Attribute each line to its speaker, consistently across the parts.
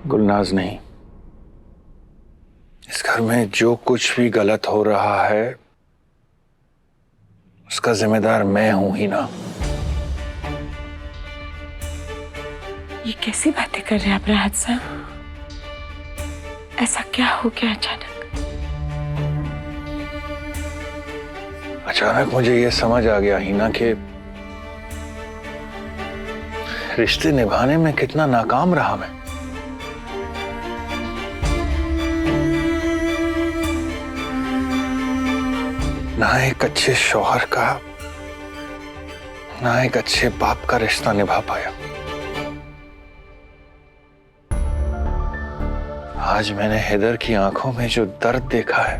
Speaker 1: गुलनाज नहीं, इस घर में जो कुछ भी गलत हो रहा है उसका जिम्मेदार मैं हूं ही ना।
Speaker 2: ये कैसी बातें कर रहे हैं आप राहत साहब? ऐसा क्या हो गया अचानक?
Speaker 1: अचानक मुझे ये समझ आ गया हिना कि रिश्ते निभाने में कितना नाकाम रहा मैं। ना एक अच्छे शौहर का, ना एक अच्छे बाप का रिश्ता निभा पाया। आज मैंने हैदर की आंखों में जो दर्द देखा है,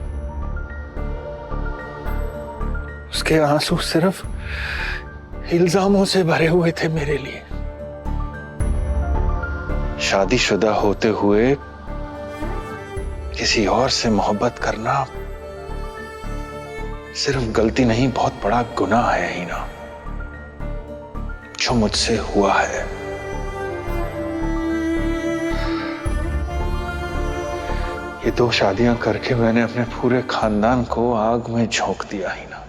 Speaker 1: उसके आंसू सिर्फ इल्जामों से भरे हुए थे मेरे लिए। शादीशुदा होते हुए किसी और से मोहब्बत करना सिर्फ गलती नहीं, बहुत बड़ा गुनाह है हिना, जो मुझसे हुआ है। ये 2 शादियां करके मैंने अपने पूरे खानदान को आग में झोंक दिया हिना।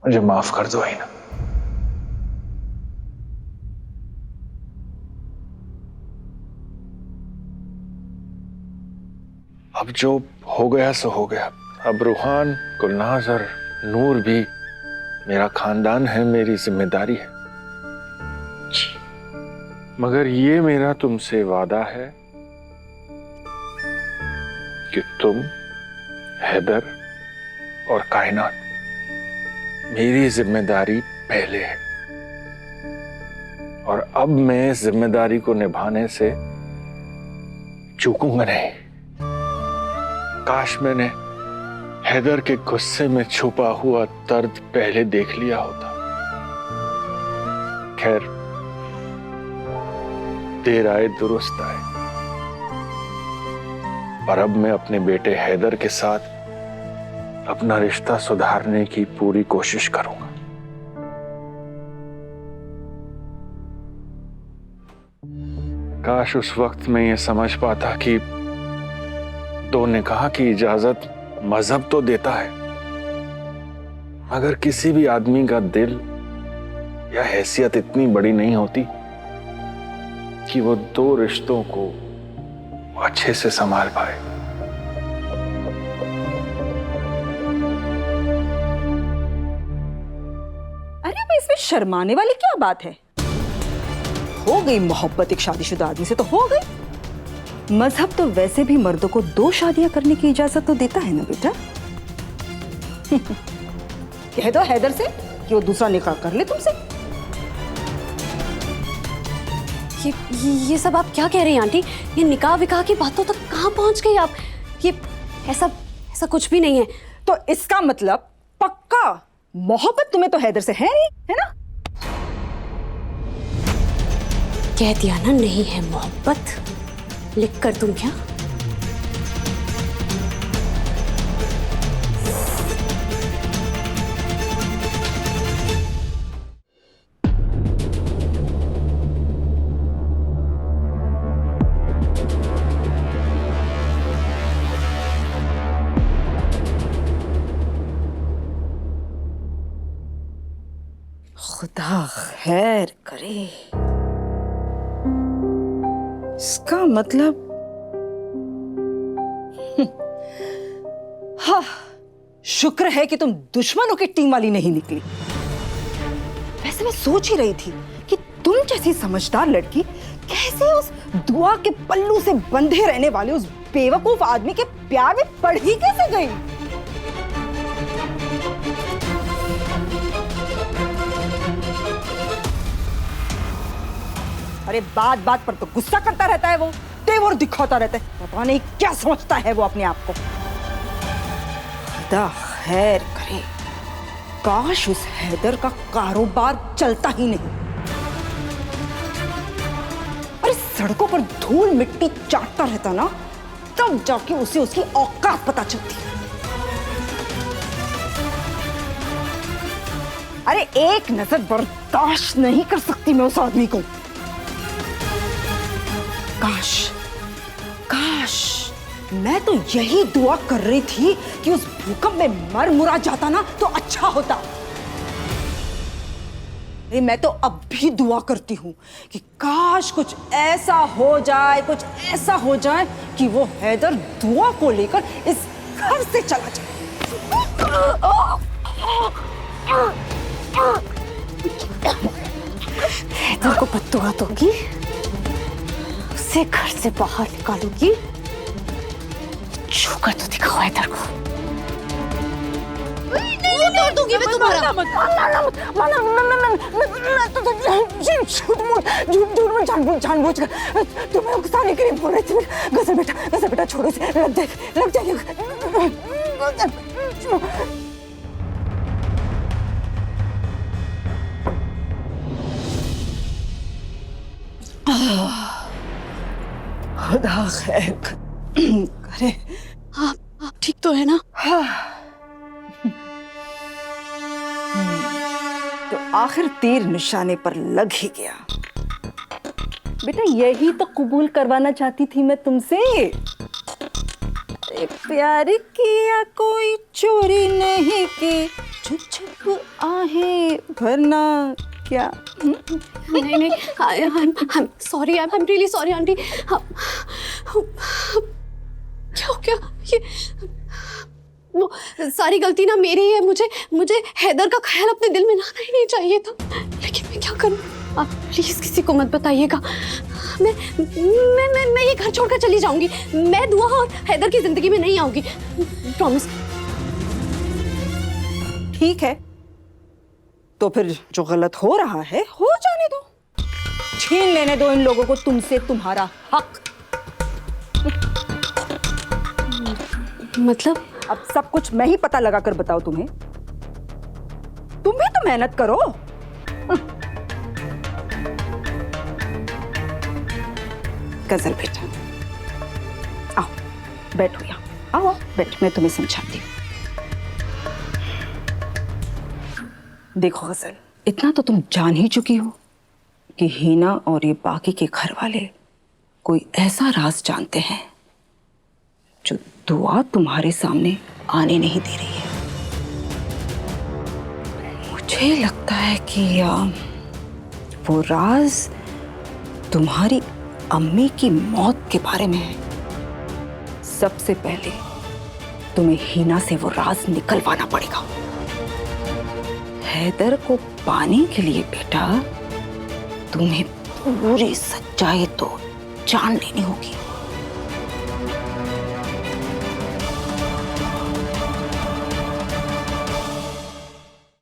Speaker 1: मुझे माफ कर दो हिना। अब जो हो गया सो हो गया। अब रूहान, गुलनाज और नूर भी मेरा खानदान है, मेरी जिम्मेदारी है। मगर ये मेरा तुमसे वादा है कि तुम, हैदर और कायनात, मेरी जिम्मेदारी पहले है। और अब मैं जिम्मेदारी को निभाने से चूकूंगा नहीं। काश मैंने हैदर के गुस्से में छुपा हुआ दर्द पहले देख लिया होता। खैर, देर आए दुरुस्त आए। और अब मैं अपने बेटे हैदर के साथ अपना रिश्ता सुधारने की पूरी कोशिश करूंगा। काश उस वक्त मैं ये समझ पाता कि तो निकाह की इजाजत मजहब तो देता है, मगर किसी भी आदमी का दिल या हैसियत इतनी बड़ी नहीं होती कि वो 2 रिश्तों को अच्छे से संभाल पाए।
Speaker 3: अरे अब इसमें शर्माने वाली क्या बात है? हो गई मोहब्बत एक शादीशुदा आदमी से तो हो गई। मजहब तो वैसे भी मर्दों को 2 शादियां करने की इजाजत तो देता है ना बेटा। कह दो हैदर से कि वो दूसरा निकाह कर ले तुमसे।
Speaker 4: ये सब आप क्या कह रही हैं आंटी? ये निकाह विकाह की बातों तक कहाँ पहुंच गई आप? ये ऐसा कुछ भी नहीं है।
Speaker 3: तो इसका मतलब पक्का मोहब्बत तुम्हें तो हैदर से है नहीं, है ना?
Speaker 4: कह दिया ना, नहीं है मोहब्बत। लिख कर दूं क्या?
Speaker 3: खुदा खैर करे। इसका मतलब हाँ, शुक्र है कि तुम दुश्मनों की टीम वाली नहीं निकली। वैसे मैं सोच ही रही थी कि तुम जैसी समझदार लड़की कैसे उस दुआ के पल्लू से बंधे रहने वाले उस बेवकूफ आदमी के प्यार में पड़ ही कैसे गई। अरे बात बात पर तो गुस्सा करता रहता है वो, तेवर दिखाता रहता है। पता नहीं क्या समझता है वो अपने आप को। खुदा खैर करे, काश उस हैदर का कारोबार चलता ही नहीं। अरे सड़कों पर धूल मिट्टी चाटता रहता ना, तब जाके उसे उसकी औकात पता चलती। अरे एक नजर बर्दाश्त नहीं कर सकती मैं उस आदमी को। काश काश मैं तो यही दुआ कर रही थी कि उस भूकंप में मर मुरा जाता ना तो अच्छा होता। मैं तो अब भी दुआ करती हूँ कि काश कुछ ऐसा हो जाए कि वो हैदर दुआ को लेकर इस घर से चला जाए।
Speaker 4: हैदर को बद्दुआ दूंगी, उसे घर से बाहर निकालूंगी। छूकर तो दिखाओ हैदर को। नहीं तोड़ दूंगी मैं तुम्हारा।
Speaker 3: जानबूझ कर तुम्हें उकसाने के लिए बोल रही थी। गजल बेटा छोड़ो इसे, लग जाएगा। खुदा खैर करे।
Speaker 4: आप ठीक तो है ना?
Speaker 3: तो आखिर तीर निशाने पर लग ही गया। बेटा यही तो कबूल करवाना चाहती थी मैं तुमसे। अरे प्यार किया कोई चोरी नहीं की, छुप छुप आहें भरना क्या?
Speaker 4: नहीं I'm sorry, I'm really sorry aunty. क्या हो गया? ये वो सारी गलती ना मेरी है। मुझे हैदर का ख्याल अपने दिल में लाना ही नहीं चाहिए था। लेकिन मैं क्या करूं? आप प्लीज किसी को मत बताइएगा। मैं ये घर छोड़कर चली जाऊंगी। मैं दुआ और हैदर की जिंदगी में नहीं आऊंगी, प्रॉमिस।
Speaker 3: ठीक है, तो फिर जो गलत हो रहा है हो जाने दो। छीन लेने दो इन लोगों को तुमसे तुम्हारा हक।
Speaker 4: मतलब
Speaker 3: अब सब कुछ मैं ही पता लगा कर बताओ तुम्हें। तुम भी तो मेहनत करो। गजल बेटा आओ बैठो यहाँ। आओ बैठ, मैं तुम्हें समझाती हूँ। देखो गजल, इतना तो तुम जान ही चुकी हो कि हीना और ये बाकी के घर वाले कोई ऐसा राज जानते हैं जो दुआ तुम्हारे सामने आने नहीं दे रही है। मुझे लगता है कि वो राज तुम्हारी अम्मी की मौत के बारे में है। सबसे पहले तुम्हें हीना से वो राज निकलवाना पड़ेगा। हैदर को पाने के लिए बेटा तुम्हें पूरी सच्चाई तो जान लेनी होगी।